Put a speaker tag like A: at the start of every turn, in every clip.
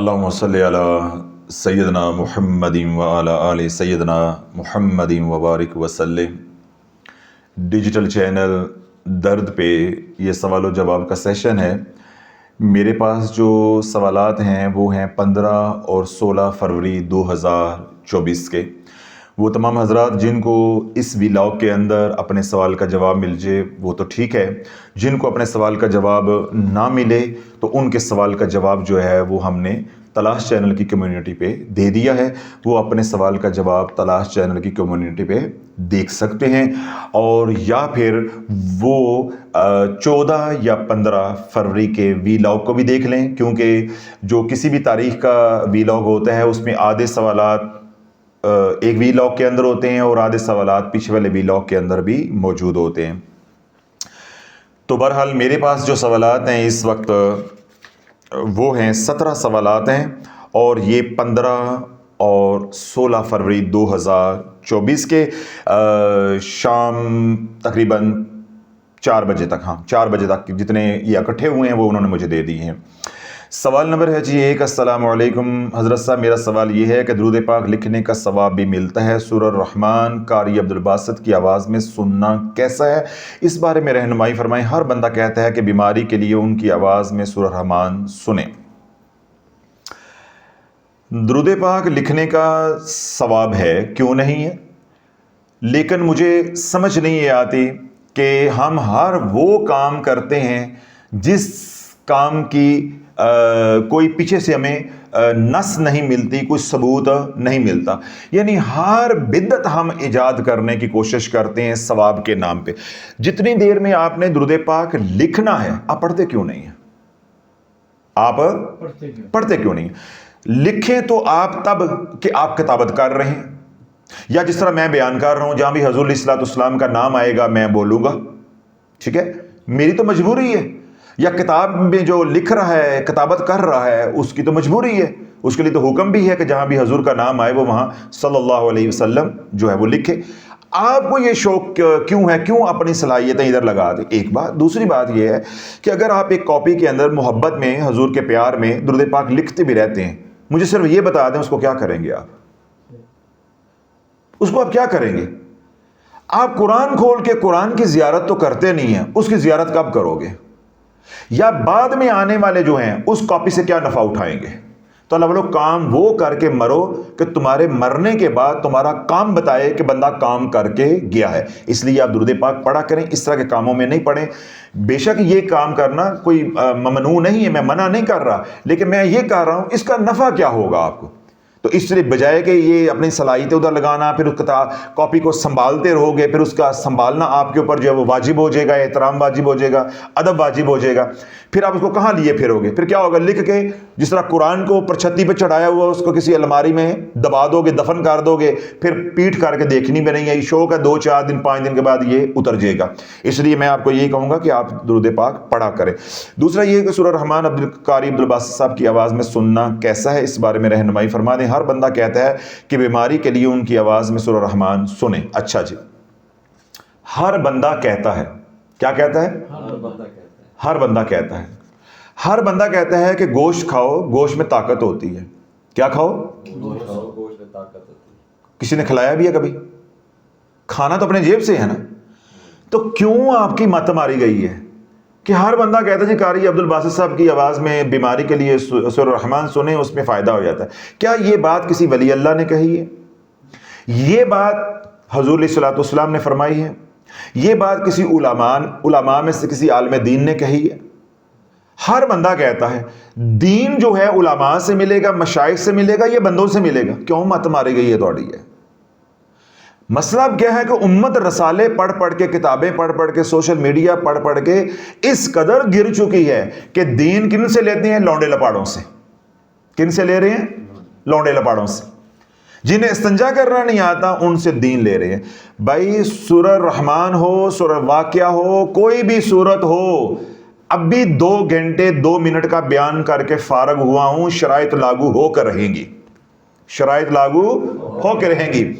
A: اللہم صلی علی سیدنا محمد و علی آل سیدنا محمد وبارک وسلم۔ ڈیجیٹل چینل درد پہ یہ سوال و جواب کا سیشن ہے۔ میرے پاس جو سوالات ہیں وہ ہیں 15 اور 16 فروری 2024 کے۔ وہ تمام حضرات جن کو اس ولاگ کے اندر اپنے سوال کا جواب مل جائے وہ تو ٹھیک ہے، جن کو اپنے سوال کا جواب نہ ملے تو ان کے سوال کا جواب جو ہے وہ ہم نے تلاش چینل کی کمیونٹی پہ دے دیا ہے۔ وہ اپنے سوال کا جواب تلاش چینل کی کمیونٹی پہ دیکھ سکتے ہیں، اور یا پھر وہ 14 یا 15 فروری کے ولاگ کو بھی دیکھ لیں، کیونکہ جو کسی بھی تاریخ کا ولاگ ہوتا ہے اس میں آدھے سوالات ایک ولاگ کے اندر ہوتے ہیں اور آدھے سوالات پیچھے والے ولاگ کے اندر بھی موجود ہوتے ہیں۔ تو بہرحال میرے پاس جو سوالات ہیں اس وقت وہ ہیں 17 سوالات ہیں، اور یہ 15 اور 16 فروری 2024 کے شام تقریباً 4 بجے تک 4 بجے تک جتنے یہ اکٹھے ہوئے ہیں وہ انہوں نے مجھے دے دی ہیں۔ سوال نمبر ہے جی 1۔ السلام علیکم حضرت صاحب، میرا سوال یہ ہے کہ درود پاک لکھنے کا ثواب بھی ملتا ہے، سورہ الرحمن قاری عبدالباسط کی آواز میں سننا کیسا ہے؟ اس بارے میں رہنمائی فرمائیں۔ ہر بندہ کہتا ہے کہ بیماری کے لیے ان کی آواز میں سورہ الرحمن سنیں۔ درود پاک لکھنے کا ثواب ہے، کیوں نہیں ہے، لیکن مجھے سمجھ نہیں آتی کہ ہم ہر وہ کام کرتے ہیں جس کام کی کوئی پیچھے سے ہمیں نص نہیں ملتی، کوئی ثبوت نہیں ملتا، یعنی ہر بدعت ہم ایجاد کرنے کی کوشش کرتے ہیں ثواب کے نام پہ۔ جتنی دیر میں آپ نے درود پاک لکھنا ہے، آپ پڑھتے کیوں نہیں ہیں؟ آپ پڑھتے کیوں نہیں ہیں؟ لکھیں تو آپ تب کہ آپ کتابت کر رہے ہیں، یا جس طرح میں بیان کر رہا ہوں جہاں بھی حضور علیہ الصلوۃ والسلام کا نام آئے گا میں بولوں گا، ٹھیک ہے، میری تو مجبوری ہے، یا کتاب میں جو لکھ رہا ہے کتابت کر رہا ہے اس کی تو مجبوری ہے، اس کے لیے تو حکم بھی ہے کہ جہاں بھی حضور کا نام آئے وہ وہاں صلی اللہ علیہ وسلم جو ہے وہ لکھے۔ آپ کو یہ شوق کیوں ہے؟ کیوں اپنی صلاحیتیں ادھر لگا دیں؟ ایک بات۔ دوسری بات یہ ہے کہ اگر آپ ایک کاپی کے اندر محبت میں حضور کے پیار میں درود پاک لکھتے بھی رہتے ہیں، مجھے صرف یہ بتا دیں اس کو کیا کریں گے؟ اس کو آپ کیا کریں گے؟ آپ قرآن کھول کے قرآن کی زیارت تو کرتے نہیں ہیں، اس کی زیارت کب کرو گے؟ یا بعد میں آنے والے جو ہیں اس کاپی سے کیا نفع اٹھائیں گے؟ تو اللہ والو کام وہ کر کے مرو کہ تمہارے مرنے کے بعد تمہارا کام بتائے کہ بندہ کام کر کے گیا ہے۔ اس لیے آپ درود پاک پڑھا کریں، اس طرح کے کاموں میں نہیں پڑھیں۔ بے شک یہ کام کرنا کوئی ممنوع نہیں ہے، میں منع نہیں کر رہا، لیکن میں یہ کہہ رہا ہوں اس کا نفع کیا ہوگا آپ کو؟ تو اس لیے بجائے کہ یہ اپنی صلاحیتیں ادھر لگانا، پھر اس کاپی کو سنبھالتے رہو گے، پھر اس کا سنبھالنا آپ کے اوپر جو ہے وہ واجب ہو جائے گا، احترام واجب ہو جائے گا، ادب واجب ہو جائے گا، پھر آپ اس کو کہاں لیے پھرو گے؟ پھر کیا ہوگا؟ لکھ کے جس طرح قرآن کو اوپر چھتی پہ چڑھایا ہوا اس کو کسی الماری میں دبا دو گے، دفن کر دو گے، پھر پیٹ کر کے دیکھنی بھی نہیں ہے۔ یہ شوق ہے 2 4 دن 5 دن کے بعد یہ اتر جائے گا۔ اس لیے میں آپ کو یہی کہوں گا کہ آپ درود پاک پڑھا کریں۔ دوسرا یہ کہ سورہ الرحمن قاری عبدالباسط صاحب کی آواز میں سننا کیسا ہے، اس بارے میں رہنمائی فرما دیں۔ ہر بندہ کہتا ہے کہ بیماری کے لیے ان کی آواز میں سورہ الرحمن سنیں۔ اچھا جی، ہر بندہ کہتا ہے، کیا کہتا ہے؟ ہر بندہ کہتا ہے، ہر بندہ کہتا ہے کہ گوشت کھاؤ، گوشت میں طاقت ہوتی ہے۔ کیا کھاؤ؟ گوشت میں طاقت ہوتی ہے۔ کسی نے کھلایا بھی ہے کبھی؟ کھانا تو اپنے جیب سے ہے نا، تو کیوں آپ کی مت ماری گئی ہے کہ ہر بندہ کہتا ہے جی قاری عبدالباسط صاحب کی آواز میں بیماری کے لیے سورہ الرحمن سنیں، اس میں فائدہ ہو جاتا ہے؟ کیا یہ بات کسی ولی اللہ نے کہی ہے؟ یہ بات حضور علیہ الصلوۃ والسلام نے فرمائی ہے؟ یہ بات کسی علماء میں سے کسی عالم دین نے کہی ہے؟ ہر بندہ کہتا ہے دین جو ہے علماء سے ملے گا، مشائخ سے ملے گا، یہ بندوں سے ملے گا۔ کیوں مت ماری گئی ہے تھوڑی ہے؟ مسئلہ اب کیا ہے کہ امت رسالے پڑھ پڑھ کے، کتابیں پڑھ پڑھ کے، سوشل میڈیا پڑھ پڑھ کے اس قدر گر چکی ہے کہ دین کن سے لیتے ہیں؟ لونڈے لپاڑوں سے۔ کن سے لے رہے ہیں؟ لونڈے لپاڑوں سے۔ جنہیں استنجا کرنا نہیں آتا ان سے دین لے رہے ہیں۔ بھائی سورہ الرحمن ہو، سورہ واقعہ ہو، کوئی بھی سورت ہو، اب بھی 2 گھنٹے 2 منٹ کا بیان کر کے فارغ ہوا ہوں، شرائط لاگو ہو کر رہیں گی، شرائط لاگو ہو کے رہیں گی۔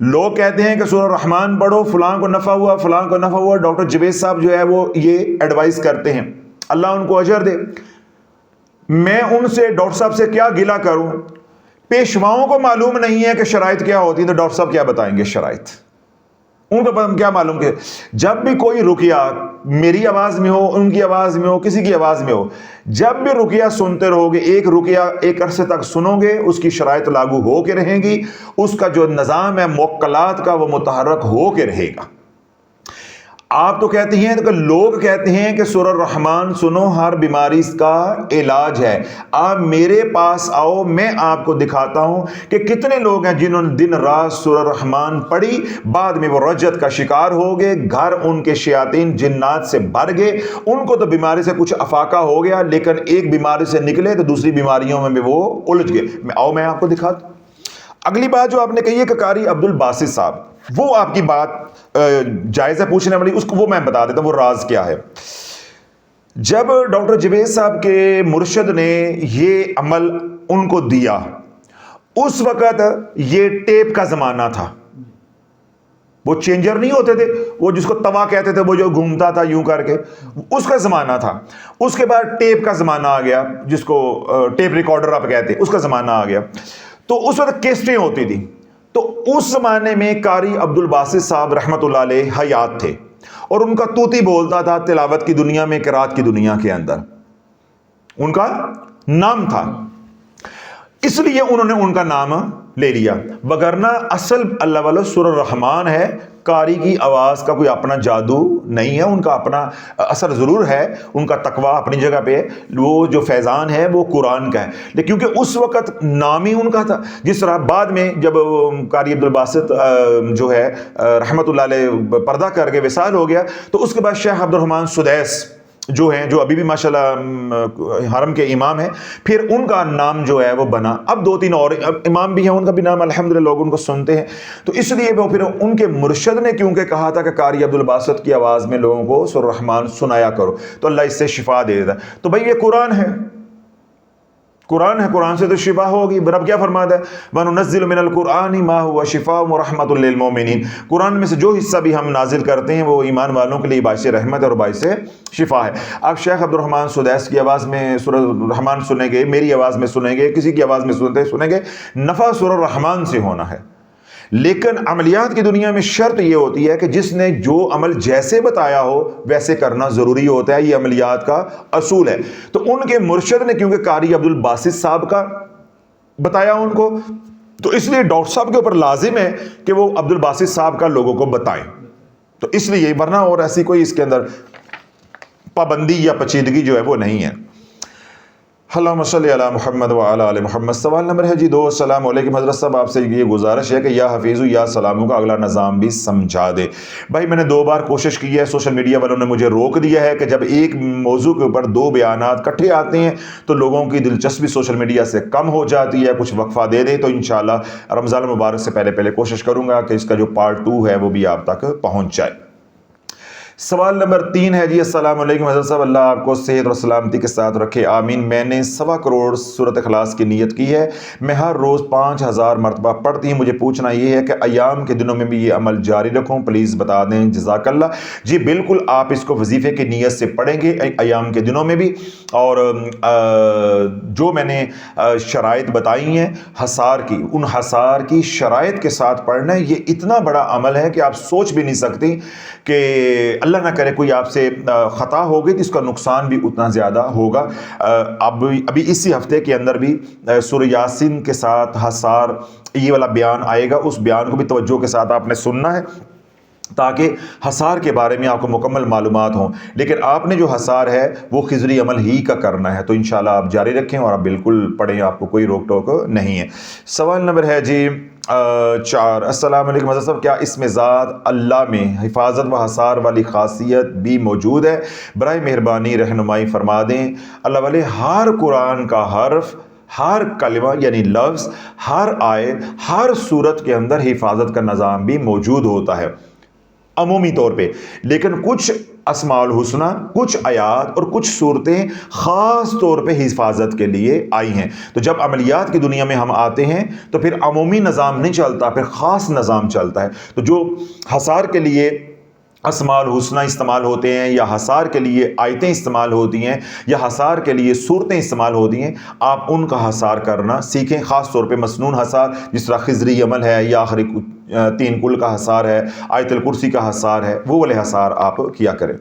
A: لوگ کہتے ہیں کہ سورہ الرحمن پڑھو، فلاں کو نفع ہوا، فلاں کو نفع ہوا۔ ڈاکٹر جوید صاحب جو ہے وہ یہ ایڈوائز کرتے ہیں، اللہ ان کو اجر دے۔ میں ان سے ڈاکٹر صاحب سے کیا گلہ کروں؟ پیشواؤں کو معلوم نہیں ہے کہ شرائط کیا ہوتی ہے، تو ڈاکٹر صاحب کیا بتائیں گے شرائط؟ ان کو کیا معلوم کہ جب بھی کوئی رقیہ میری آواز میں ہو، ان کی آواز میں ہو، کسی کی آواز میں ہو، جب بھی رقیہ سنتے رہو گے، ایک رقیہ ایک عرصے تک سنو گے، اس کی شرائط لاگو ہو کے رہیں گی، اس کا جو نظام ہے موکلات کا وہ متحرک ہو کے رہے گا۔ آپ تو کہتے ہیں کہ لوگ کہتے ہیں کہ سورہ الرحمن سنو، ہر بیماری کا علاج ہے۔ آپ میرے پاس آؤ، میں آپ کو دکھاتا ہوں کہ کتنے لوگ ہیں جنہوں نے دن رات سورہ الرحمن پڑھی، بعد میں وہ رجت کا شکار ہو گئے، گھر ان کے شیاطین جنات سے بھر گئے، ان کو تو بیماری سے کچھ افاقہ ہو گیا، لیکن ایک بیماری سے نکلے تو دوسری بیماریوں میں بھی وہ الجھ گئے۔ آؤ میں آپ کو دکھاتا ہوں۔ اگلی بات جو آپ نے کہی ہے کہ قاری عبد الباسط صاحب، وہ آپ کی بات جائز ہے پوچھنے والی، اس کو وہ میں بتا دیتا ہوں وہ راز کیا ہے۔ جب ڈاکٹر جوید صاحب کے مرشد نے یہ عمل ان کو دیا، اس وقت یہ ٹیپ کا زمانہ تھا، وہ چینجر نہیں ہوتے تھے، وہ جس کو توا کہتے تھے، وہ جو گھومتا تھا یوں کر کے، اس کا زمانہ تھا۔ اس کے بعد ٹیپ کا زمانہ آ گیا، جس کو ٹیپ ریکارڈر آپ کہتے ہیں، اس کا زمانہ آ گیا۔ تو اس وقت کیسٹیں ہوتی تھی، تو اس زمانے میں قاری عبد الباسط صاحب رحمۃ اللہ علیہ حیات تھے، اور ان کا طوطی بولتا تھا تلاوت کی دنیا میں، قرات کی دنیا کے اندر ان کا نام تھا، اس لیے انہوں نے ان کا نام لے لیا، وگرنہ اصل اللہ والا سورہ الرحمن ہے۔ قاری کی آواز کا کوئی اپنا جادو نہیں ہے، ان کا اپنا اثر ضرور ہے، ان کا تقویٰ اپنی جگہ پہ ہے، وہ جو فیضان ہے وہ قرآن کا ہے، لیکن کیونکہ اس وقت نام ہی ان کا تھا۔ جس طرح بعد میں جب قاری عبد الباسط جو ہے رحمۃ اللہ علیہ پردہ کر کے وصال ہو گیا، تو اس کے بعد شیخ عبد الرحمن سدیس جو ہیں، جو ابھی بھی ماشاءاللہ حرم کے امام ہیں، پھر ان کا نام جو ہے وہ بنا۔ اب دو تین اور امام بھی ہیں، ان کا بھی نام الحمدللہ لوگ ان کو سنتے ہیں، تو اس لیے وہ پھر ان کے مرشد نے کیونکہ کہا تھا کہ قاری عبد الباسط کی آواز میں لوگوں کو سورہ الرحمن سنایا کرو، تو اللہ اس سے شفا دے دیتا ہے۔ تو بھائی یہ قرآن ہے، قرآن ہے، قرآن سے تو شفا ہوگی۔ رب کیا فرماتا ہے؟ وَنُنَزِّلُ مِنَ الْقُرْآنِ مَا هُوَ شِفَاءٌ وَرَحْمَةٌ لِّلْمُؤْمِنِينَ، قرآن میں سے جو حصہ بھی ہم نازل کرتے ہیں وہ ایمان والوں کے لیے باعث رحمت اور باعث شفا ہے۔ آپ شیخ عبد الرحمن سدیس کی آواز میں سورہ الرحمن سنیں گے، میری آواز میں سنیں گے، کسی کی آواز میں سنیں گے، نفع سورہ الرحمن سے ہونا ہے۔ لیکن عملیات کی دنیا میں شرط یہ ہوتی ہے کہ جس نے جو عمل جیسے بتایا ہو ویسے کرنا ضروری ہوتا ہے، یہ عملیات کا اصول ہے۔ تو ان کے مرشد نے کیونکہ قاری عبد الباسط صاحب کا بتایا ان کو، تو اس لیے ڈاکٹر صاحب کے اوپر لازم ہے کہ وہ عبد الباسط صاحب کا لوگوں کو بتائیں، تو اس لیے، ورنہ اور ایسی کوئی اس کے اندر پابندی یا پیچیدگی جو ہے وہ نہیں ہے۔ اللہم صلی علی محمد وعلی آل محمد۔ سوال نمبر ہے جی 2، السلام علیکم حضرت صاحب، آپ سے یہ گزارش ہے کہ یا حفیظ یا سلاموں کا اگلا نظام بھی سمجھا دے۔ بھائی میں نے 2 بار کوشش کی ہے، سوشل میڈیا والوں نے مجھے روک دیا ہے کہ جب ایک موضوع کے اوپر 2 بیانات کٹھے آتے ہیں تو لوگوں کی دلچسپی سوشل میڈیا سے کم ہو جاتی ہے، کچھ وقفہ دے دیں، تو انشاءاللہ رمضان المبارک سے پہلے کوشش کروں گا کہ اس کا جو پارٹ 2 ہے وہ بھی آپ تک پہنچ جائے۔ سوال نمبر 3 ہے جی، السلام علیکم حضرت صاحب، اللہ آپ کو صحت اور سلامتی کے ساتھ رکھے، آمین۔ میں نے 1.25 کروڑ سورۃ اخلاص کی نیت کی ہے، میں ہر روز 5000 مرتبہ پڑھتی ہوں، مجھے پوچھنا یہ ہے کہ ایام کے دنوں میں بھی یہ عمل جاری رکھوں؟ پلیز بتا دیں، جزاک اللہ۔ جی بالکل، آپ اس کو وظیفے کی نیت سے پڑھیں گے ایام کے دنوں میں بھی، اور جو میں نے شرائط بتائی ہیں حصار کی، ان حصار کی شرائط کے ساتھ پڑھنا ہے۔ یہ اتنا بڑا عمل ہے کہ آپ سوچ بھی نہیں سکتی کہ اللہ نہ کرے کوئی آپ سے خطا ہو گئی تو اس کا نقصان بھی اتنا زیادہ ہوگا۔ ابھی اسی ہفتے کے اندر بھی سورہ یاسین کے ساتھ حصار یہ والا بیان آئے گا، اس بیان کو بھی توجہ کے ساتھ آپ نے سننا ہے تاکہ حصار کے بارے میں آپ کو مکمل معلومات ہوں۔ لیکن آپ نے جو حصار ہے وہ خضری عمل ہی کا کرنا ہے، تو انشاءاللہ آپ جاری رکھیں اور آپ بالکل پڑھیں، آپ کو کوئی روک ٹوک نہیں ہے۔ سوال نمبر ہے جی 4، السلام علیکم حضرت صاحب، کیا اس میں ذات اللہ میں حفاظت و حصار والی خاصیت بھی موجود ہے؟ برائے مہربانی رہنمائی فرما دیں۔ اللہ والے، ہر قرآن کا حرف، ہر کلمہ یعنی لفظ، ہر آیت، ہر صورت کے اندر حفاظت کا نظام بھی موجود ہوتا ہے عمومی طور پہ، لیکن کچھ اسماء الحسنہ، کچھ آیات اور کچھ صورتیں خاص طور پہ حفاظت کے لیے آئی ہیں۔ تو جب عملیات کی دنیا میں ہم آتے ہیں تو پھر عمومی نظام نہیں چلتا، پھر خاص نظام چلتا ہے۔ تو جو حصار کے لیے اسماء الحسنہ استعمال ہوتے ہیں یا حصار کے لیے آیتیں استعمال ہوتی ہیں یا حصار کے لیے صورتیں استعمال ہوتی ہیں، آپ ان کا حصار کرنا سیکھیں، خاص طور پہ مسنون حصار جس طرح خضری عمل ہے یا آخری 3 کل کا حصار ہے، آیت الکرسی کا حصار ہے، وہ والے حصار آپ کیا کریں۔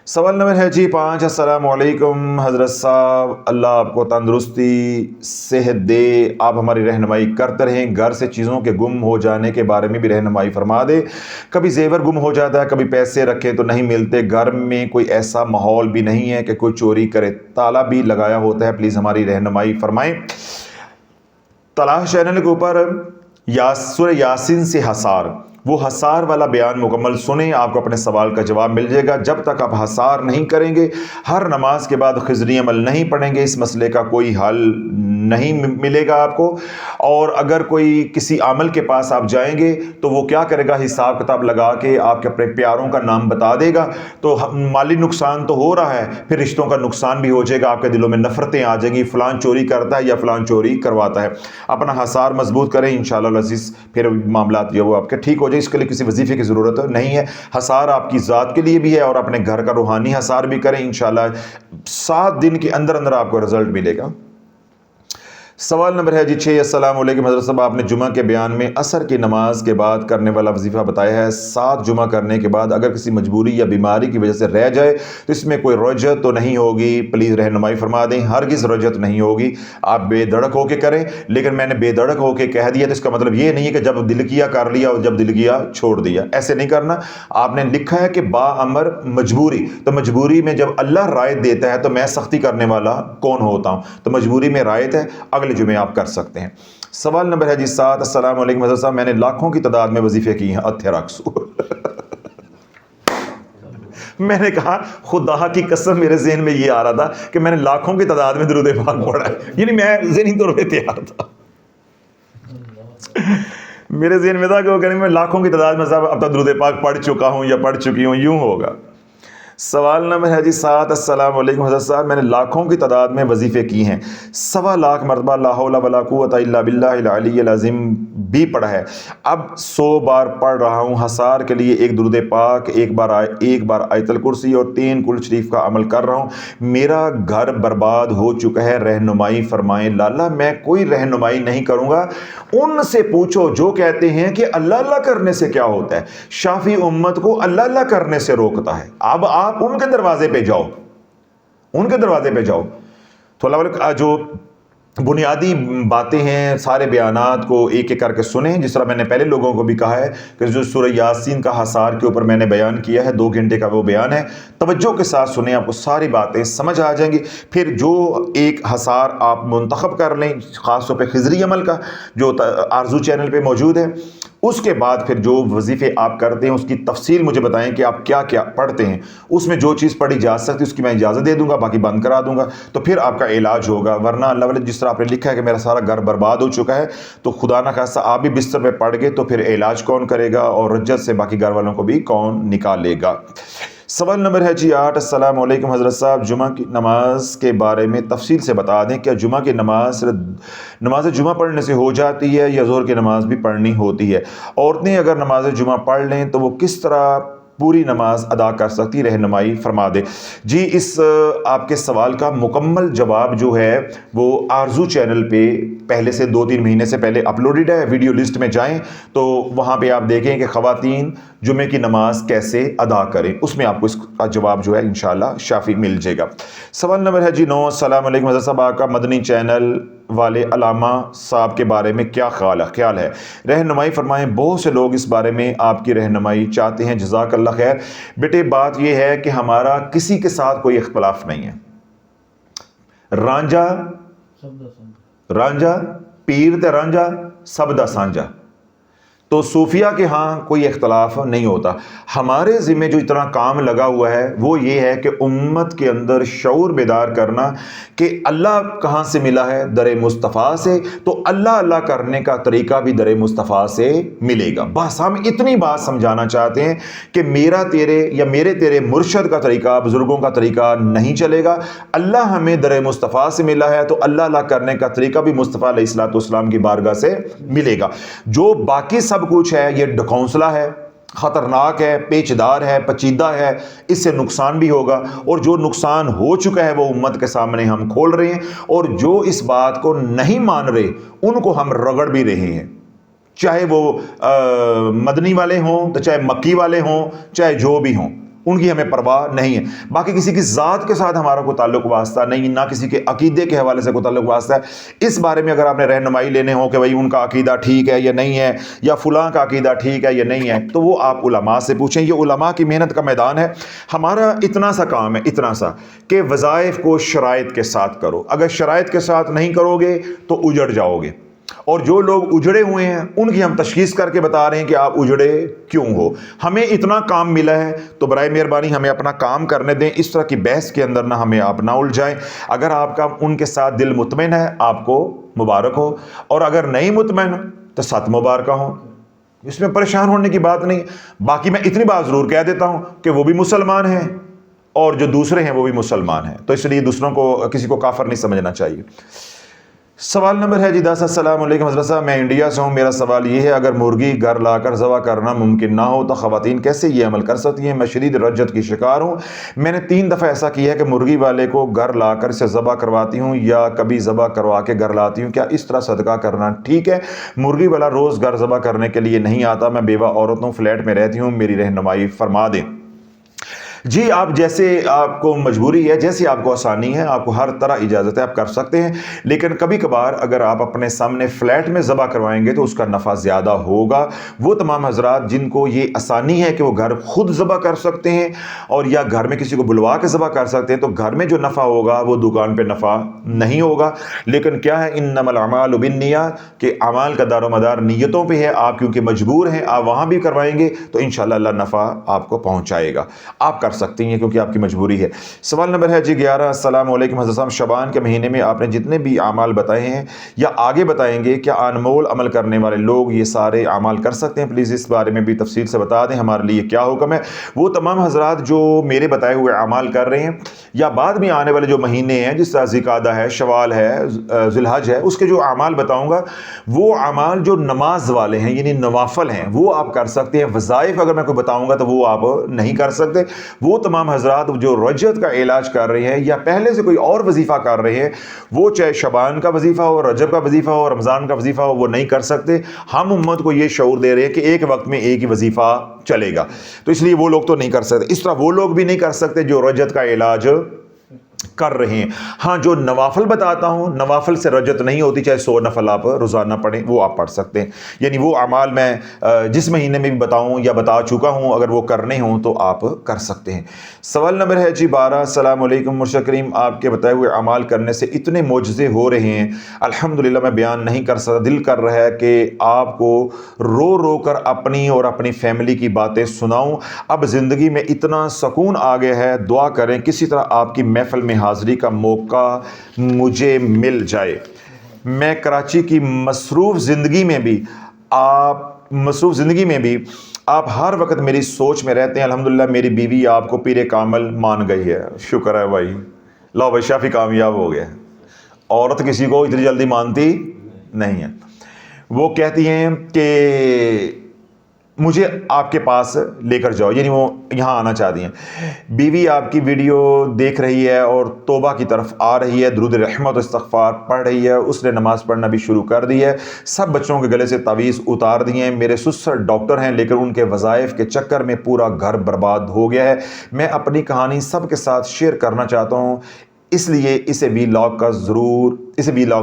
A: سوال نمبر ہے جی 5، السلام علیکم حضرت صاحب، اللہ آپ کو تندرستی صحت دے، آپ ہماری رہنمائی کرتے رہیں، گھر سے چیزوں کے گم ہو جانے کے بارے میں بھی رہنمائی فرما دے، کبھی زیور گم ہو جاتا ہے، کبھی پیسے رکھے تو نہیں ملتے، گھر میں کوئی ایسا ماحول بھی نہیں ہے کہ کوئی چوری کرے، تالا بھی لگایا ہوتا ہے، پلیز ہماری رہنمائی فرمائیں۔ تلاش چینل کے اوپر سورہ یاسین سے حصار، وہ حصار والا بیان مکمل سنیں، آپ کو اپنے سوال کا جواب مل جائے گا۔ جب تک آپ حصار نہیں کریں گے، ہر نماز کے بعد خضری عمل نہیں پڑھیں گے، اس مسئلے کا کوئی حل نہیں ملے گا آپ کو۔ اور اگر کوئی کسی عامل کے پاس آپ جائیں گے تو وہ کیا کرے گا، حساب کتاب لگا کے آپ کے اپنے پیاروں کا نام بتا دے گا، تو مالی نقصان تو ہو رہا ہے، پھر رشتوں کا نقصان بھی ہو جائے گا، آپ کے دلوں میں نفرتیں آ جائیں گی، فلان چوری کرتا ہے یا فلان چوری کرواتا ہے۔ اپنا حصار مضبوط کریں، انشاءاللہ العزیز پھر معاملات جو وہ آپ کے ٹھیک ہو جائے۔ اس کے لیے کسی وظیفے کی ضرورت نہیں ہے، حصار آپ کی ذات کے لیے بھی ہے اور اپنے گھر کا روحانی حصار بھی کریں، انشاءاللہ 7 دن کے اندر اندر آپ کو رزلٹ ملے گا۔ سوال نمبر ہے جی 6، السلام علیکم حضرت صاحب، آپ نے جمعہ کے بیان میں عصر کی نماز کے بعد کرنے والا وظیفہ بتایا ہے، 7 جمعہ کرنے کے بعد اگر کسی مجبوری یا بیماری کی وجہ سے رہ جائے تو اس میں کوئی رجعت تو نہیں ہوگی؟ پلیز رہنمائی فرما دیں۔ ہرگز رجعت نہیں ہوگی، آپ بے دھڑک ہو کے کریں، لیکن میں نے بے دھڑک ہو کے کہہ دیا تو اس کا مطلب یہ نہیں ہے کہ جب دل کیا کر لیا اور جب دل کیا چھوڑ دیا، ایسے نہیں کرنا۔ آپ نے لکھا ہے کہ با امر مجبوری، تو مجبوری میں جب اللہ رعایت دیتا ہے تو میں سختی کرنے والا کون ہوتا ہوں؟ تو مجبوری میں رعایت ہے، اگلے جمعے آپ کر سکتے ہیں۔ سوال نمبر ہے جی 7، السلام علیکم حضرت صاحب، میں نے لاکھوں کی تعداد میں وظیفے کی ہیں، میں نے کہا خدا کی قسم میرے ذہن میں یہ آ رہا تھا کہ میں نے لاکھوں کی تعداد میں درود پاک پڑھا ہے، یعنی میں ذہنی طور پہ تیار تھا، میرے ذہن میں تھا کہ وہ کہنے میں لاکھوں کی تعداد میں صاحب اب تک درود پاک پڑھ چکا ہوں یا پڑھ چکی ہوں، یوں ہوگا۔ سوال نمبر ہے جی 7، السلام علیکم حضرت صاحب، میں نے لاکھوں کی تعداد میں وظیفے کی ہیں، 1.25 لاکھ مرتبہ لا حول ولا قوت الا باللہ العلی العظیم بھی پڑھا ہے، اب 100 بار پڑھ رہا ہوں، حصار کے لیے 1 درود پاک، ایک بار آیت الکرسی اور 3 کل شریف کا عمل کر رہا ہوں، میرا گھر برباد ہو چکا ہے، رہنمائی فرمائیں۔ لالا میں کوئی رہنمائی نہیں کروں گا، ان سے پوچھو جو کہتے ہیں کہ اللہ اللہ کرنے سے کیا ہوتا ہے، شافی امت کو اللہ اللہ کرنے سے روکتا ہے، اب آپ ان کے دروازے پہ جاؤ، ان کے دروازے پہ جاؤ۔ تو اللہ جو بنیادی باتیں ہیں سارے بیانات کو ایک ایک کر کے سنیں، جس طرح میں نے پہلے لوگوں کو بھی کہا ہے کہ جو سورہ یاسین کا حصار کے اوپر میں نے بیان کیا ہے، 2 گھنٹے کا وہ بیان ہے، توجہ کے ساتھ سنیں، آپ کو ساری باتیں سمجھ آ جائیں گی۔ پھر جو ایک حصار آپ منتخب کر لیں، خاص طور پہ خضری عمل کا جو آرزو چینل پہ موجود ہے، اس کے بعد پھر جو وظیفے آپ کرتے ہیں اس کی تفصیل مجھے بتائیں کہ آپ کیا کیا پڑھتے ہیں، اس میں جو چیز پڑھی جا سکتی اس کی میں اجازت دے دوں گا، باقی بند کرا دوں گا، تو پھر آپ کا علاج ہوگا۔ ورنہ اللہ والے جس طرح آپ نے لکھا ہے کہ میرا سارا گھر برباد ہو چکا ہے، تو خدا نہ خواستہ آپ بھی بستر پہ پڑ گئے تو پھر علاج کون کرے گا اور رجت سے باقی گھر والوں کو بھی کون نکالے گا؟ سوال نمبر ہے جی 8، السلام علیکم حضرت صاحب، جمعہ کی نماز کے بارے میں تفصیل سے بتا دیں، کیا جمعہ کی نماز جمعہ پڑھنے سے ہو جاتی ہے یا ظہر کی نماز بھی پڑھنی ہوتی ہے؟ عورتیں اگر نماز جمعہ پڑھ لیں تو وہ کس طرح پوری نماز ادا کر سکتی؟ رہنمائی فرما دے۔ جی اس آپ کے سوال کا مکمل جواب جو ہے وہ آرزو چینل پہ پہلے سے 2-3 مہینے سے پہلے اپلوڈڈ ہے، ویڈیو لسٹ میں جائیں تو وہاں پہ آپ دیکھیں کہ خواتین جمعے کی نماز کیسے ادا کریں، اس میں آپ کو اس کا جواب جو ہے انشاءاللہ شافی مل جائے گا۔ سوال نمبر ہے جی 9، السلام علیکم حضرت صاحب، آپ کا مدنی چینل والے علامہ صاحب کے بارے میں کیا خیال ہے؟ رہنمائی فرمائیں، بہت سے لوگ اس بارے میں آپ کی رہنمائی چاہتے ہیں، جزاک اللہ خیر۔ بیٹے بات یہ ہے کہ ہمارا کسی کے ساتھ کوئی اختلاف نہیں ہے، رانجا پیر تے رانجا سب دا سانجا، تو صوفیہ کے ہاں کوئی اختلاف نہیں ہوتا۔ ہمارے ذمہ جو اتنا کام لگا ہوا ہے وہ یہ ہے کہ امت کے اندر شعور بیدار کرنا کہ اللہ کہاں سے ملا ہے، در مصطفیٰ سے، تو اللہ اللہ کرنے کا طریقہ بھی در مصطفیٰ سے ملے گا۔ بس ہم اتنی بات سمجھانا چاہتے ہیں کہ میرا تیرے یا میرے تیرے مرشد کا طریقہ، بزرگوں کا طریقہ نہیں چلے گا، اللہ ہمیں در مصطفیٰ سے ملا ہے تو اللہ اللہ کرنے کا طریقہ بھی مصطفیٰ علیہ الصلوۃ والسلام کی بارگاہ سے ملے گا۔ جو باقی سب کچھ ہے یہ ڈکونسلا ہے، خطرناک ہے، پیچدار ہے، پیچیدہ ہے، اس سے نقصان بھی ہوگا، اور جو نقصان ہو چکا ہے وہ امت کے سامنے ہم کھول رہے ہیں، اور جو اس بات کو نہیں مان رہے ان کو ہم رگڑ بھی رہے ہیں، چاہے وہ مدنی والے ہوں، تو چاہے مکی والے ہوں، چاہے جو بھی ہوں، ان کی ہمیں پرواہ نہیں ہے۔ باقی کسی کی ذات کے ساتھ ہمارا کوئی تعلق واسطہ نہیں، نہ کسی کے عقیدے کے حوالے سے کوئی تعلق واسطہ ہے۔ اس بارے میں اگر آپ نے رہنمائی لینے ہو کہ بھئی ان کا عقیدہ ٹھیک ہے یا نہیں ہے، یا فلاں کا عقیدہ ٹھیک ہے یا نہیں ہے، تو وہ آپ علماء سے پوچھیں۔ یہ علماء کی محنت کا میدان ہے۔ ہمارا اتنا سا کام ہے، اتنا سا، کہ وظائف کو شرائط کے ساتھ کرو۔ اگر شرائط کے ساتھ نہیں کرو گے تو اجڑ جاؤ گے، اور جو لوگ اجڑے ہوئے ہیں ان کی ہم تشخیص کر کے بتا رہے ہیں کہ آپ اجڑے کیوں ہو۔ ہمیں اتنا کام ملا ہے تو برائے مہربانی ہمیں اپنا کام کرنے دیں، اس طرح کی بحث کے اندر نہ ہمیں آپ نہ الجھائیں۔ اگر آپ کا ان کے ساتھ دل مطمئن ہے آپ کو مبارک ہو، اور اگر نہیں مطمئن تو سات مبارکہ ہوں، اس میں پریشان ہونے کی بات نہیں۔ باقی میں اتنی بات ضرور کہہ دیتا ہوں کہ وہ بھی مسلمان ہیں اور جو دوسرے ہیں وہ بھی مسلمان ہیں، تو اس لیے دوسروں کو کسی کو کافر نہیں سمجھنا چاہیے۔ سوال نمبر ہے جی 10، السلام علیکم حضرت صاحب، میں انڈیا سے ہوں، میرا سوال یہ ہے اگر مرغی گھر لا کر ذبح کرنا ممکن نہ ہو تو خواتین کیسے یہ عمل کر سکتی ہیں؟ میں شدید رجت کی شکار ہوں، میں نے 3 دفعہ ایسا کیا ہے کہ مرغی والے کو گھر لا کر اسے ذبح کرواتی ہوں یا کبھی ذبح کروا کے گھر لاتی ہوں، کیا اس طرح صدقہ کرنا ٹھیک ہے؟ مرغی والا روز گھر ذبح کرنے کے لیے نہیں آتا، میں بیوہ عورت ہوں، فلیٹ میں رہتی ہوں، میری رہنمائی فرما دیں۔ جی آپ جیسے آپ کو مجبوری ہے، جیسے آپ کو آسانی ہے، آپ کو ہر طرح اجازت ہے، آپ کر سکتے ہیں، لیکن کبھی کبھار اگر آپ اپنے سامنے فلیٹ میں ذبح کروائیں گے تو اس کا نفع زیادہ ہوگا۔ وہ تمام حضرات جن کو یہ آسانی ہے کہ وہ گھر خود ذبح کر سکتے ہیں اور یا گھر میں کسی کو بلوا کے ذبح کر سکتے ہیں، تو گھر میں جو نفع ہوگا وہ دکان پہ نفع نہیں ہوگا۔ لیکن کیا ہے، انما الاعمال بالنیات، کہ اعمال کا دار و مدار نیتوں پہ ہے۔ آپ کیونکہ مجبور ہیں، آپ وہاں بھی کروائیں گے تو انشاءاللہ اللہ نفع آپ کو پہنچائے گا، آپ کر سکتی ہیں کیونکہ آپ کی مجبوری ہے۔ سوال نمبر ہے جی 11، السلام علیکم حضرت صاحب، شعبان کے مہینے میں آپ نے جتنے بھی اعمال بتائے ہیں یا آگے بتائیں گے، کیا انمول عمل کرنے والے لوگ یہ سارے اعمال کر سکتے ہیں؟ پلیز اس بارے میں بھی تفصیل سے بتا دیں، ہمارے لیے کیا حکم ہے؟ وہ تمام حضرات جو میرے بتائے ہوئے اعمال کر رہے ہیں یا بعد میں آنے والے جو مہینے ہیں، جس طرح ذوالقعدہ ہے، شوال ہے، ذی الحج ہے، اس کے جو اعمال بتاؤں گا وہ اعمال جو نماز والے ہیں یعنی نوافل ہیں وہ آپ کر سکتے ہیں۔ وظائف اگر میں کوئی بتاؤں گا تو وہ آپ نہیں کر سکتے۔ وہ تمام حضرات جو رجت کا علاج کر رہے ہیں یا پہلے سے کوئی اور وظیفہ کر رہے ہیں، وہ چاہے شعبان کا وظیفہ ہو، رجب کا وظیفہ ہو، رمضان کا وظیفہ ہو، وہ نہیں کر سکتے۔ ہم امت کو یہ شعور دے رہے ہیں کہ ایک وقت میں ایک ہی وظیفہ چلے گا، تو اس لیے وہ لوگ تو نہیں کر سکتے۔ اس طرح وہ لوگ بھی نہیں کر سکتے جو رجت کا علاج کر رہے ہیں۔ ہاں جو نوافل بتاتا ہوں، نوافل سے رجت نہیں ہوتی، چاہے 100 نفل آپ روزانہ پڑھیں، وہ آپ پڑھ سکتے ہیں۔ یعنی وہ اعمال میں جس مہینے میں بھی بتاؤں یا بتا چکا ہوں، اگر وہ کرنے ہوں تو آپ کر سکتے ہیں۔ سوال نمبر ہے جی 12، السلام علیکم مرشد کریم، آپ کے بتائے ہوئے اعمال کرنے سے اتنے معجزے ہو رہے ہیں، الحمدللہ میں بیان نہیں کر سکتا۔ دل کر رہا ہے کہ آپ کو رو رو کر اپنی اور اپنی فیملی کی باتیں سناؤں۔ اب زندگی میں اتنا سکون آ گیا ہے، دعا کریں کسی طرح آپ کی محفل میں حاضری کا موقع مجھے مل جائے۔ میں کراچی کی مصروف زندگی میں بھی آپ ہر وقت میری سوچ میں رہتے ہیں۔ الحمدللہ میری بیوی آپ کو پیر کامل مان گئی ہے۔ شکر ہے بھائی، لو بھائی شافی کامیاب ہو گیا۔ عورت کسی کو اتنی جلدی مانتی نہیں ہے۔ وہ کہتی ہیں کہ مجھے آپ کے پاس لے کر جاؤ، یعنی وہ یہاں آنا چاہتی ہیں۔ بیوی آپ کی ویڈیو دیکھ رہی ہے اور توبہ کی طرف آ رہی ہے، درود رحمت و استغفار پڑھ رہی ہے، اس نے نماز پڑھنا بھی شروع کر دی ہے، سب بچوں کے گلے سے تعویذ اتار دیے ہیں۔ میرے سسر ڈاکٹر ہیں لیکن ان کے وظائف کے چکر میں پورا گھر برباد ہو گیا ہے۔ میں اپنی کہانی سب کے ساتھ شیئر کرنا چاہتا ہوں، اس لیے اسے ولاگ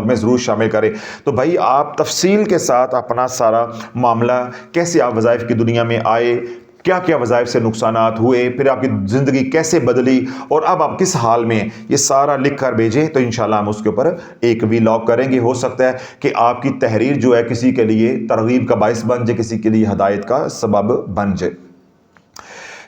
A: میں ضرور شامل کریں۔ تو بھائی آپ تفصیل کے ساتھ اپنا سارا معاملہ، کیسے آپ وظائف کی دنیا میں آئے، کیا کیا وظائف سے نقصانات ہوئے، پھر آپ کی زندگی کیسے بدلی اور اب آپ کس حال میں، یہ سارا لکھ کر بھیجیں تو انشاءاللہ ہم اس کے اوپر ایک ولاگ کریں گے۔ ہو سکتا ہے کہ آپ کی تحریر جو ہے کسی کے لیے ترغیب کا باعث بن جائے، کسی کے لیے ہدایت کا سبب بن جائے۔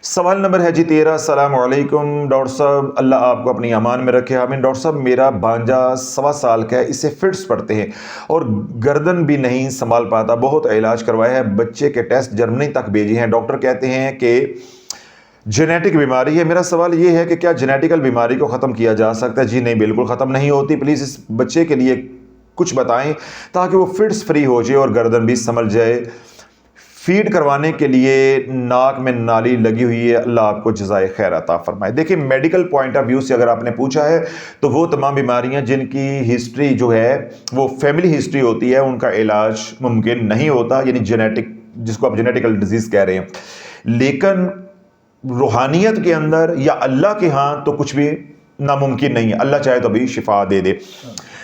A: سوال نمبر ہے جی 13، السلام علیکم ڈاکٹر صاحب، اللہ آپ کو اپنی امان میں رکھے، آمین۔ ڈاکٹر صاحب میرا بھانجا 1.25 سال کا ہے، اسے فٹس پڑتے ہیں اور گردن بھی نہیں سنبھال پاتا، بہت علاج کروایا ہے، بچے کے ٹیسٹ جرمنی تک بھیجے ہیں، ڈاکٹر کہتے ہیں کہ جینیٹک بیماری ہے۔ میرا سوال یہ ہے کہ کیا جینیٹیکل بیماری کو ختم کیا جا سکتا ہے؟ جی نہیں، بالکل ختم نہیں ہوتی۔ پلیز اس بچے کے لیے کچھ بتائیں تاکہ وہ فٹس فری ہو جائے اور گردن بھی سنبھل جائے۔ فیڈ کروانے کے لیے ناک میں نالی لگی ہوئی ہے، اللہ آپ کو جزائے خیر عطا فرمائے۔ دیکھیں میڈیکل پوائنٹ آف ویو سے اگر آپ نے پوچھا ہے تو وہ تمام بیماریاں جن کی ہسٹری جو ہے وہ فیملی ہسٹری ہوتی ہے ان کا علاج ممکن نہیں ہوتا، یعنی جینیٹک، جس کو آپ جینیٹیکل ڈیزیز کہہ رہے ہیں، لیکن روحانیت کے اندر یا اللہ کے ہاں تو کچھ بھی ناممکن نہیں ہے، اللہ چاہے تو بھی شفا دے دے۔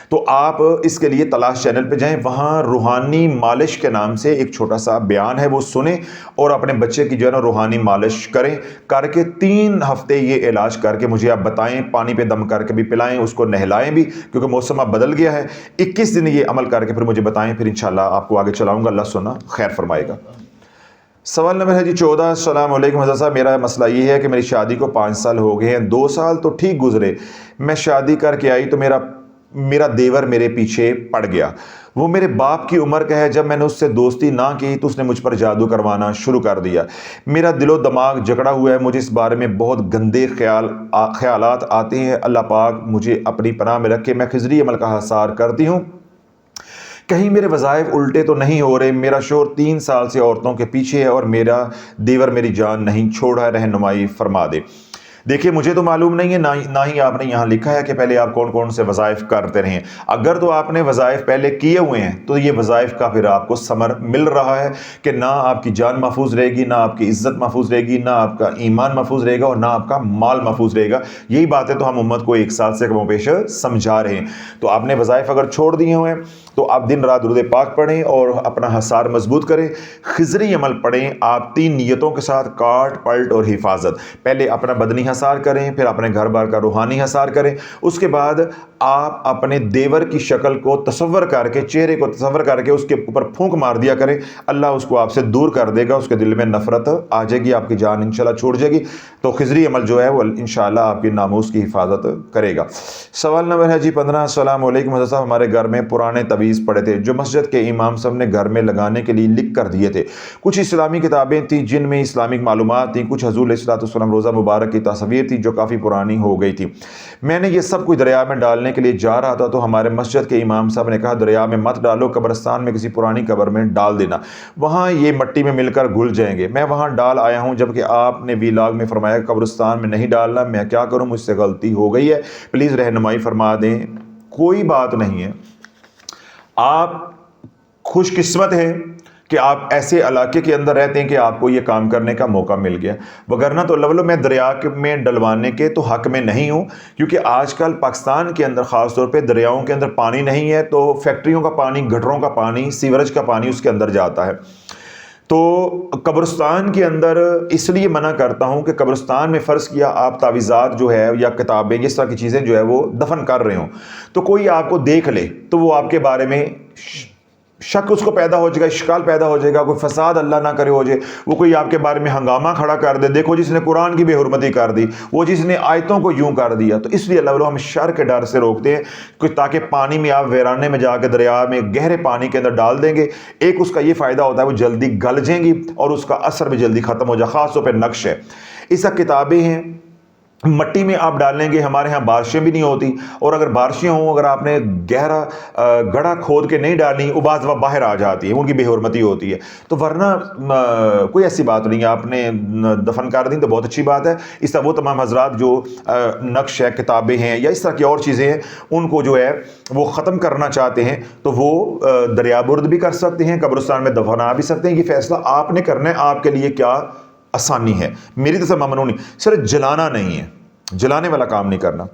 A: تو آپ اس کے لیے تلاش چینل پہ جائیں، وہاں روحانی مالش کے نام سے ایک چھوٹا سا بیان ہے، وہ سنیں اور اپنے بچے کی جو ہے نا روحانی مالش کریں، کر کے 3 ہفتے یہ علاج کر کے مجھے آپ بتائیں، پانی پہ دم کر کے بھی پلائیں، اس کو نہلائیں بھی، کیونکہ موسم اب بدل گیا ہے۔ 21 دن یہ عمل کر کے پھر مجھے بتائیں، پھر انشاءاللہ آپ کو آگے چلاؤں گا، اللہ سنا خیر فرمائے گا۔ سوال نمبر ہے جی 14، السلام علیکم حضرت صاحب، میرا مسئلہ یہ ہے کہ میری شادی کو 5 سال ہو گئے ہیں، 2 سال تو ٹھیک گزرے، میں شادی کر کے آئی تو میرا دیور میرے پیچھے پڑ گیا، وہ میرے باپ کی عمر کا ہے، جب میں نے اس سے دوستی نہ کی تو اس نے مجھ پر جادو کروانا شروع کر دیا، میرا دل و دماغ جکڑا ہوا ہے، مجھے اس بارے میں بہت گندے خیالات آتے ہیں، اللہ پاک مجھے اپنی پناہ میں رکھے، میں خضری عمل کا حصار کرتی ہوں، کہیں میرے وظائف الٹے تو نہیں ہو رہے، میرا شوہر 3 سال سے عورتوں کے پیچھے ہے اور میرا دیور میری جان نہیں چھوڑا، رہنمائی فرما دے۔ دیکھیے مجھے تو معلوم نہیں ہے، نہ ہی آپ نے یہاں لکھا ہے کہ پہلے آپ کون کون سے وظائف کرتے رہیں، اگر تو آپ نے وظائف پہلے کیے ہوئے ہیں تو یہ وظائف کا پھر آپ کو ثمر مل رہا ہے کہ نہ آپ کی جان محفوظ رہے گی، نہ آپ کی عزت محفوظ رہے گی، نہ آپ کا ایمان محفوظ رہے گا اور نہ آپ کا مال محفوظ رہے گا۔ یہی باتیں تو ہم امت کو 1 سال سے کم و بیش سمجھا رہے ہیں۔ تو آپ نے وظائف اگر چھوڑ دیے ہوئے ہیں تو آپ دن رات درود پاک پڑھیں اور اپنا حصار مضبوط کریں، خضری عمل پڑھیں، آپ 3 نیتوں کے ساتھ، کاٹ پلٹ اور حفاظت، پہلے اپنا بدنی حصار کریں، پھر اپنے گھر بار کا روحانی حصار کریں، اس کے بعد آپ اپنے دیور کی شکل کو تصور کر کے، چہرے کو تصور کر کے اس کے اوپر پھونک مار دیا کریں، اللہ اس کو آپ سے دور کر دے گا، اس کے دل میں نفرت آ جائے گی، آپ کی جان انشاءاللہ چھوڑ جائے گی۔ تو خضری عمل جو ہے وہ انشاءاللہ آپ کی ناموس کی حفاظت کرے گا۔ سوال نمبر ہے جی 15، السلام علیکم حضرت صاحب، ہمارے گھر میں پرانے تعویذ پڑے تھے جو مسجد کے امام صاحب نے گھر میں لگانے کے لیے لکھ کر دیے تھے، کچھ اسلامی کتابیں تھیں جن میں اسلامک معلومات تھیں، کچھ حضور علیہ السلام روزہ مبارک کی تصویر تھی جو کافی پرانی ہو گئی تھی، میں نے یہ سب کچھ دریا میں ڈالنے کے لیے جا رہا تھا تو ہمارے مسجد کے امام صاحب نے کہا دریا میں مت ڈالو، قبرستان میں کسی پرانی قبر میں ڈال دینا، وہاں یہ مٹی میں مل کر گھل جائیں گے، میں وہاں ڈال آیا ہوں، جبکہ آپ نے ویلاگ میں فرمایا قبرستان میں نہیں ڈالنا، میں کیا کروں، مجھ سے غلطی ہو گئی ہے، پلیز رہنمائی فرما دیں۔ کوئی بات نہیں ہے، آپ خوش قسمت ہیں کہ آپ ایسے علاقے کے اندر رہتے ہیں کہ آپ کو یہ کام کرنے کا موقع مل گیا، وگرنہ تو لولو میں دریا میں ڈلوانے کے تو حق میں نہیں ہوں، کیونکہ آج کل پاکستان کے اندر خاص طور پہ دریاؤں کے اندر پانی نہیں ہے، تو فیکٹریوں کا پانی، گٹروں کا پانی، سیوریج کا پانی اس کے اندر جاتا ہے، تو قبرستان کے اندر اس لیے منع کرتا ہوں کہ قبرستان میں فرض کیا آپ تعویذات جو ہے یا کتابیں اس طرح کی چیزیں جو ہے وہ دفن کر رہے ہوں تو کوئی آپ کو دیکھ لے تو وہ آپ کے بارے میں شک اس کو پیدا ہو جائے گا، اشکال پیدا ہو جائے گا، کوئی فساد اللہ نہ کرے ہو جائے، وہ کوئی آپ کے بارے میں ہنگامہ کھڑا کر دے، دیکھو جس نے قرآن کی بے حرمتی کر دی، وہ جس نے آیتوں کو یوں کر دیا، تو اس لیے اللہ ہم شر کے ڈر سے روکتے ہیں تاکہ پانی میں آپ ویرانے میں جا کے دریا میں گہرے پانی کے اندر ڈال دیں گے، ایک اس کا یہ فائدہ ہوتا ہے وہ جلدی گل جائیں گی اور اس کا اثر بھی جلدی ختم ہو جائے، خاص طور پہ نقش ہے، اس کا کتابیں ہیں، مٹی میں آپ ڈالیں گے، ہمارے ہاں بارشیں بھی نہیں ہوتی، اور اگر بارشیں ہوں، اگر آپ نے گہرا گڑھا کھود کے نہیں ڈالیں، وہ بعض باہر آ جاتی ہیں، ان کی بے حرمتی ہوتی ہے، تو ورنہ کوئی ایسی بات نہیں ہے، آپ نے دفن کر دیں تو بہت اچھی بات ہے۔ اس طرح وہ تمام حضرات جو نقش ہے، کتابیں ہیں یا اس طرح کی اور چیزیں ہیں، ان کو جو ہے وہ ختم کرنا چاہتے ہیں تو وہ دریا برد بھی کر سکتے ہیں، قبرستان میں دفنا بھی سکتے ہیں، یہ فیصلہ آپ نے کرنا ہے، آپ کے لیے کیا آسانی ہے، میری طرف سے ممنوع نہیں، صرف جلانا نہیں ہے، جلانے والا کام نہیں کرنا۔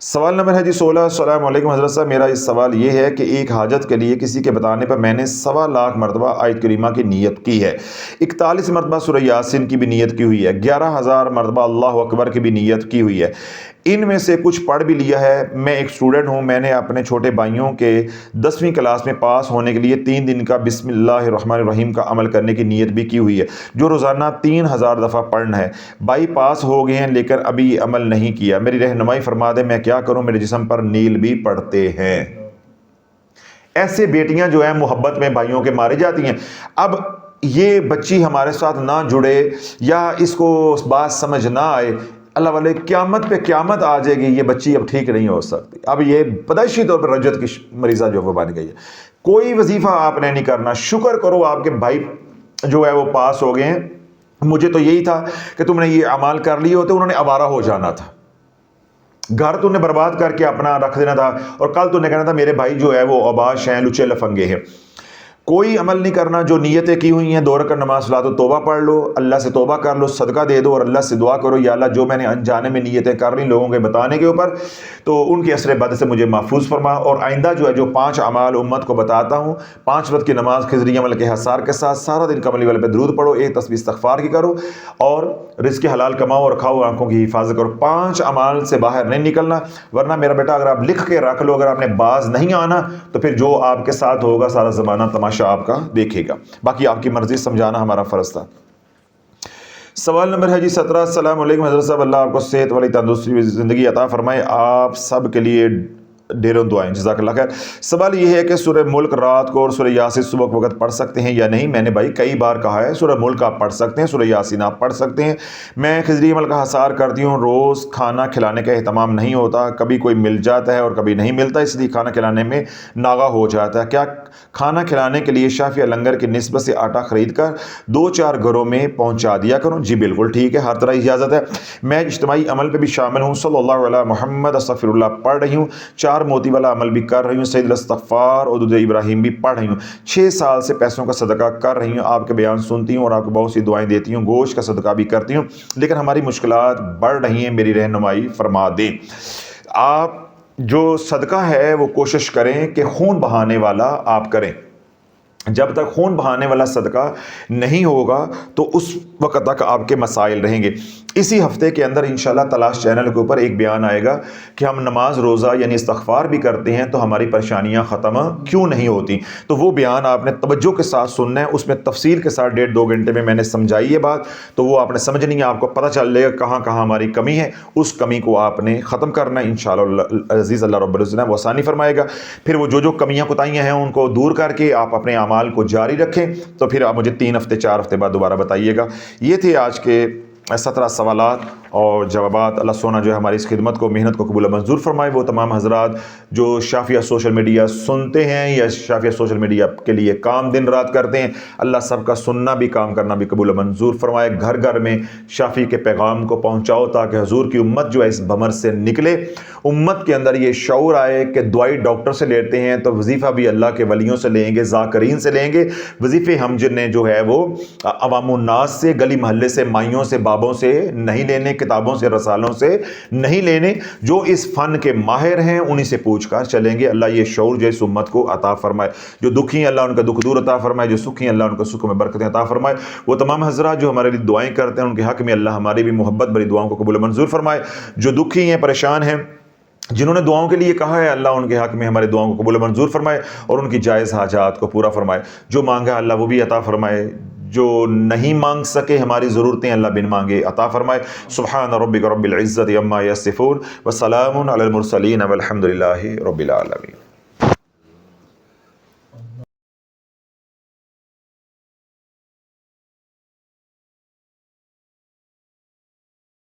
A: سوال نمبر ہے جی 16، السلام علیکم حضرت صاحب، میرا اس سوال یہ ہے کہ ایک حاجت کے لیے کسی کے بتانے پر میں نے 1.25 لاکھ مرتبہ آیت کریمہ کی نیت کی ہے، 41 مرتبہ سورہ یاسین کی بھی نیت کی ہوئی ہے، 11,000 مرتبہ اللہ اکبر کی بھی نیت کی ہوئی ہے، ان میں سے کچھ پڑھ بھی لیا ہے، میں ایک اسٹوڈنٹ ہوں، میں نے اپنے چھوٹے بھائیوں کے 10ویں کلاس میں پاس ہونے کے لیے 3 دن کا بسم اللہ الرحمن الرحیم کا عمل کرنے کی نیت بھی کی ہوئی ہے جو روزانہ 3000 دفعہ پڑھنا ہے، بھائی پاس ہو گئے ہیں لیکن ابھی عمل نہیں کیا، میری رہنمائی فرما دیں میں کیا کروں، میرے جسم پر نیل بھی پڑتے ہیں۔ ایسے بیٹیاں جو ہیں محبت میں بھائیوں کے مارے جاتی ہیں، اب یہ بچی ہمارے ساتھ نہ جڑے یا اس کو بات سمجھ نہ آئے، اللہ والے قیامت پہ قیامت آ جائے گی، یہ بچی اب ٹھیک نہیں ہو سکتی، اب یہ پیدائشی طور پر رجت کی مریضہ جو وہ بن گئی ہے۔ کوئی وظیفہ آپ نے نہیں کرنا، شکر کرو آپ کے بھائی جو ہے وہ پاس ہو گئے ہیں، مجھے تو یہی تھا کہ تم نے یہ اعمال کر لیے ہوتے، انہوں نے آوارہ ہو جانا تھا، گھر تو نے برباد کر کے اپنا رکھ دینا تھا، اور کل تو نے کہنا تھا میرے بھائی جو ہے وہ اوباش ہیں، لچے لفنگے ہیں۔ کوئی عمل نہیں کرنا، جو نیتیں کی ہوئی ہیں 2 رکعت نماز صلاۃ توبہ پڑھ لو، اللہ سے توبہ کر لو، صدقہ دے دو، اور اللہ سے دعا کرو یا اللہ جو میں نے انجانے میں نیتیں کر لی لوگوں کے بتانے کے اوپر، تو ان کے اثر بد سے مجھے محفوظ فرما، اور آئندہ جو ہے جو 5 اعمال امت کو بتاتا ہوں، 5 وقت کی نماز خضری عمل کے حصار کے ساتھ، سارا دن کملی والے پہ درود پڑھو، ایک تسبیح استغفار کی کرو، اور رزق حلال کماؤ اور کھاؤ، آنکھوں کی حفاظت کرو۔ 5 اعمال سے باہر نہیں نکلنا، ورنہ میرا بیٹا اگر آپ لکھ کے رکھ لو، اگر آپ نے باز نہیں آنا تو پھر جو آپ کے ساتھ ہوگا سارا زمانہ تماشا آپ کا دیکھے گا، باقی آپ کی مرضی، سمجھانا ہمارا فرض تھا۔ سوال نمبر ہے جی 17۔ السلام علیکم حضرت صاحب، اللہ آپ کو صحت والی تندرستی زندگی عطا فرمائے، آپ سب کے لیے ڈھیروں دعائیں، جزاک اللہ خیر۔ سوال یہ ہے کہ سورہ ملک رات کو اور سورہ یاسین صبح کے وقت پڑھ سکتے ہیں یا نہیں؟ میں نے بھائی کئی بار کہا ہے سورہ ملک آپ پڑھ سکتے ہیں، سورہ یاسین آپ پڑھ سکتے ہیں۔ میں خضری عمل کا حصار کرتی ہوں، روز کھانا کھلانے کا اہتمام نہیں ہوتا، کبھی کوئی مل جاتا ہے اور کبھی نہیں ملتا، اس لیے کھانا کھلانے میں ناغہ ہو جاتا ہے۔ کیا کھانا کھلانے کے لیے شافیہ لنگر کی نسبت سے آٹا خرید کر 2-4 گھروں میں پہنچا دیا کروں؟ جی بالکل ٹھیک ہے، ہر طرح اجازت ہے۔ میں اجتماعی عمل پہ بھی شامل ہوں، صلی اللہ علیہ محمد استغفر اللہ پڑھ رہی ہوں، 4 موتی والا عمل بھی کر رہی ہوں، سید الاستغفار اور درود ابراہیم بھی پڑھ رہی ہوں، 6 سال سے پیسوں کا صدقہ کر رہی ہوں، آپ کے بیان سنتی ہوں اور آپ کو بہت سی دعائیں دیتی ہوں، گوشت کا صدقہ بھی کرتی ہوں، لیکن ہماری مشکلات بڑھ رہی ہیں، میری رہنمائی فرما دیں۔ آپ جو صدقہ ہے وہ کوشش کریں کہ خون بہانے والا آپ کریں، جب تک خون بہانے والا صدقہ نہیں ہوگا تو اس وقت تک آپ کے مسائل رہیں گے۔ اسی ہفتے کے اندر انشاءاللہ تلاش چینل کے اوپر ایک بیان آئے گا کہ ہم نماز روزہ یعنی استغفار بھی کرتے ہیں تو ہماری پریشانیاں ختم کیوں نہیں ہوتی، تو وہ بیان آپ نے توجہ کے ساتھ سننا ہے، اس میں تفصیل کے ساتھ 1.5-2 گھنٹے میں نے سمجھائی یہ بات، تو وہ آپ نے سمجھنی ہے، آپ کو پتہ چل جائے گا کہاں کہاں ہماری کمی ہے، اس کمی کو آپ نے ختم کرنا ہے انشاءاللہ عزیز، اللہ رب العزت وہ آسانی فرمائے گا۔ پھر وہ جو کمیاں کوتاہیاں ہیں ان کو دور کر کے آپ اپنے اعمال کو جاری رکھیں، تو پھر آپ مجھے 3 ہفتے 4 ہفتے بعد دوبارہ بتائیے گا۔ یہ تھے آج کے 17 سوالات اور جوابات۔ اللہ سونا جو ہے ہماری اس خدمت کو، محنت کو قبول منظور فرمائے۔ وہ تمام حضرات جو شافیہ سوشل میڈیا سنتے ہیں یا شافیہ سوشل میڈیا کے لیے کام دن رات کرتے ہیں، اللہ سب کا سننا بھی کام کرنا بھی قبول منظور فرمائے۔ گھر گھر میں شافی کے پیغام کو پہنچاؤ تاکہ حضور کی امت جو ہے اس بھمر سے نکلے، امت کے اندر یہ شعور آئے کہ دوائی ڈاکٹر سے لیتے ہیں تو وظیفہ بھی اللہ کے ولیوں سے لیں گے، ذاکرین سے لیں گے، وظیفے ہم جن جو ہے وہ عوام الناس سے، گلی محلے سے، مائیوں سے، بابوں سے نہیں لینے، کتابوں سے، رسالوں سے نہیں لینے، جو اس فن کے ماہر ہیں انہی سے پوچھ کر چلیں گے۔ اللہ یہ شعور جو اس امت کو عطا فرمائے، جو دکھی ہیں اللہ ان کا دکھ دور عطا فرمائے، جو سکھی ہیں اللہ ان کو سکھ میں برکتیں عطا فرمائے۔ وہ تمام حضرات جو ہمارے لیے دعائیں کرتے ہیں ان کے حق میں اللہ ہماری بھی محبت بری دعاؤں کو قبول منظور فرمائے۔ جو دکھی ہیں، پریشان ہیں، جنہوں نے دعاؤں کے لیے کہا ہے، اللہ ان کے حق میں ہمارے دعاؤں کو قبول منظور فرمائے اور ان کی جائز حاجات کو پورا فرمائے۔ جو مانگا اللہ وہ بھی عطا فرمائے، جو نہیں مانگ سکے ہماری ضرورتیں اللہ بن مانگے عطا فرمائے۔ سبحان ربک رب العزت عما یصفون وسلام علی المرسلین والحمد للہ رب العالمین۔